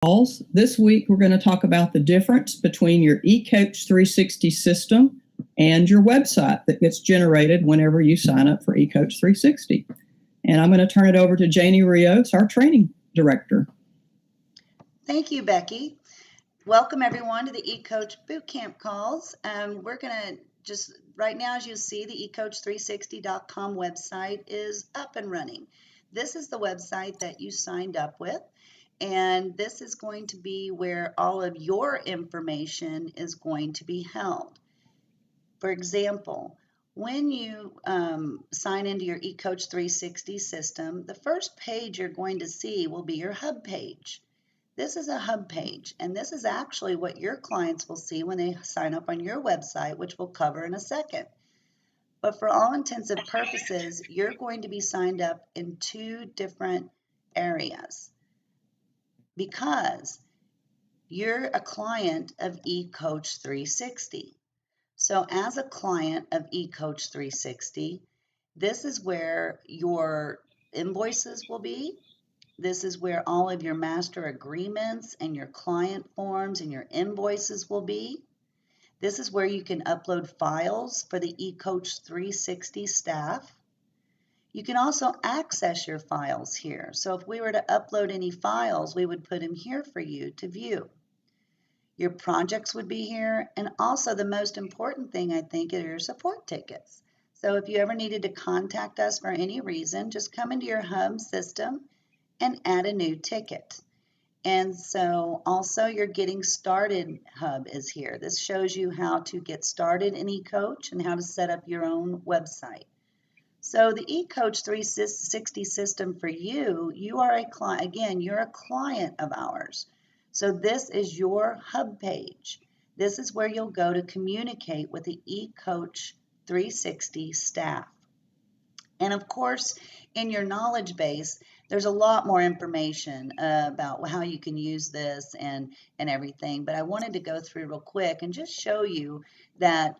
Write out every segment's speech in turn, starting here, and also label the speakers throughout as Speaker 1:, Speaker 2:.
Speaker 1: calls. This week, we're going to talk about the difference between your eCoach 360 system and your website that gets generated whenever you sign up for eCoach 360. And I'm going to turn it over to Janie Rios, our training director.
Speaker 2: Thank you, Becky. Welcome everyone to the eCoach Bootcamp calls. We're going to just right now, as you see, the eCoach360.com website is up and running. This is the website that you signed up with, and this is going to be where all of your information is going to be held. For example, when you sign into your eCoach 360 system, the first page you're going to see will be your hub page. This is a hub page, and this is actually what your clients will see when they sign up on your website, which we'll cover in a second. But for all intents and purposes, you're going to be signed up in two different areas because you're a client of eCoach 360. So as a client of eCoach 360, this is where your invoices will be. This is where all of your master agreements and your client forms and your invoices will be. This is where you can upload files for the eCoach 360 staff. You can also access your files here. So if we were to upload any files, we would put them here for you to view. Your projects would be here, and also the most important thing, I think, are your support tickets. So if you ever needed to contact us for any reason, just come into your hub system and add a new ticket. And so also your Getting Started hub is here. This shows you how to get started in eCoach and how to set up your own website. So the eCoach 360 system for you, you are a client, again, you're a client of ours. So this is your hub page. This is where you'll go to communicate with the eCoach 360 staff. And of course, in your knowledge base, there's a lot more information about how you can use this and everything. But I wanted to go through real quick and just show you that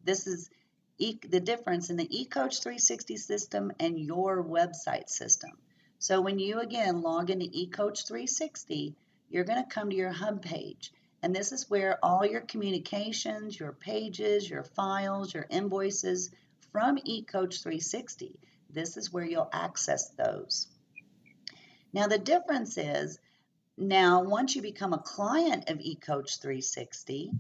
Speaker 2: this is the difference in the eCoach 360 system and your website system. So when you, again, log into eCoach 360, you're going to come to your hub page. And this is where all your communications, your pages, your files, your invoices from eCoach 360, this is where you'll access those. Now the difference is, now once you become a client of eCoach 360,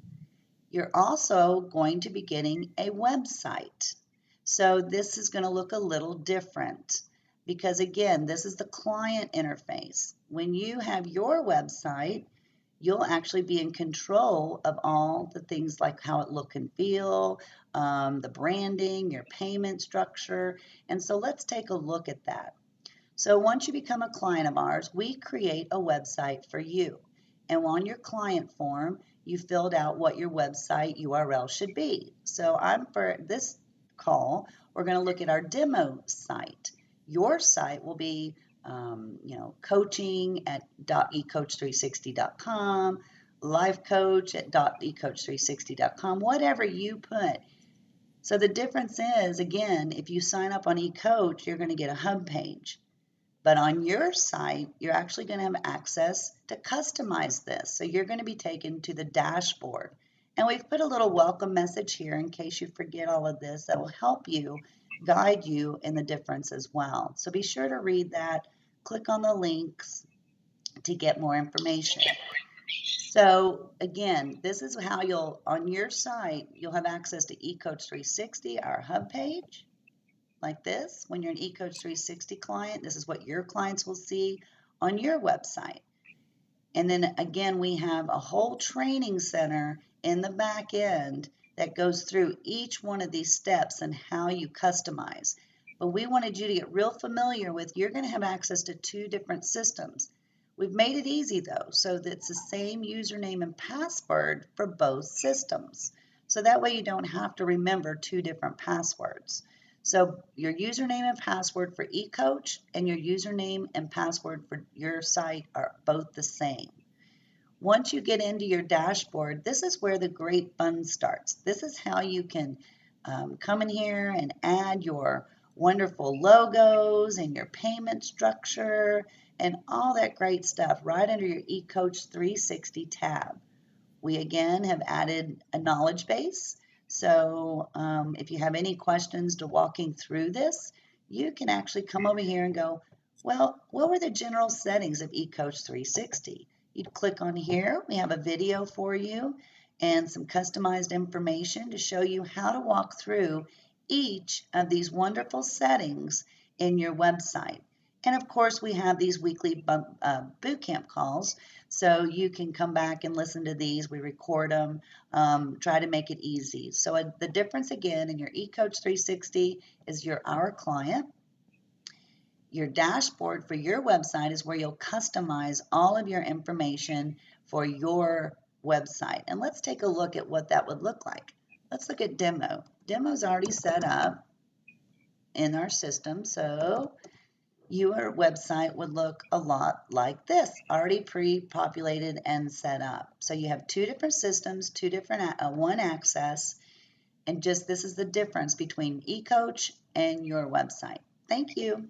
Speaker 2: you're also going to be getting a website. So this is going to look a little different because, again, this is the client interface. When you have your website, you'll actually be in control of all the things like how it look and feel, the branding, your payment structure. And so let's take a look at that. So once you become a client of ours, we create a website for you. And on your client form, you filled out what your website URL should be. So for this call, we're going to look at our demo site. Your site will be coaching at .ecoach360.com, life coach at .ecoach360.com, whatever you put. So the difference is, again, if you sign up on eCoach, you're going to get a hub page. But on your site, you're actually going to have access to customize this. So you're going to be taken to the dashboard. And we've put a little welcome message here in case you forget all of this that will help you, guide you in the difference as well. So be sure to read that. Click on the links to get more information. So again, this is how on your site, you'll have access to eCoach 360, our hub page. Like this, when you're an eCoach 360 client, this is what your clients will see on your website. And then again, we have a whole training center in the back end that goes through each one of these steps and how you customize. But we wanted you to get real familiar with, you're going to have access to two different systems. We've made it easy though, so that it's the same username and password for both systems. So that way you don't have to remember two different passwords. So your username and password for eCoach and your username and password for your site are both the same. Once you get into your dashboard, this is where the great fun starts. This is how you can come in here and add your wonderful logos and your payment structure and all that great stuff right under your eCoach 360 tab. We again have added a knowledge base. So if you have any questions to walking through this, you can actually come over here and go, well, what were the general settings of eCoach 360? You'd click on here. We have a video for you and some customized information to show you how to walk through each of these wonderful settings in your website. And of course, we have these weekly bootcamp calls, so you can come back and listen to these. We record them, try to make it easy. So the difference again in your eCoach 360 is you're our client. Your dashboard for your website is where you'll customize all of your information for your website. And let's take a look at what that would look like. Let's look at demo. Demo's already set up in our system, so your website would look a lot like this, already pre-populated and set up. So you have two different systems, two different one access, and just this is the difference between eCoach and your website. Thank you.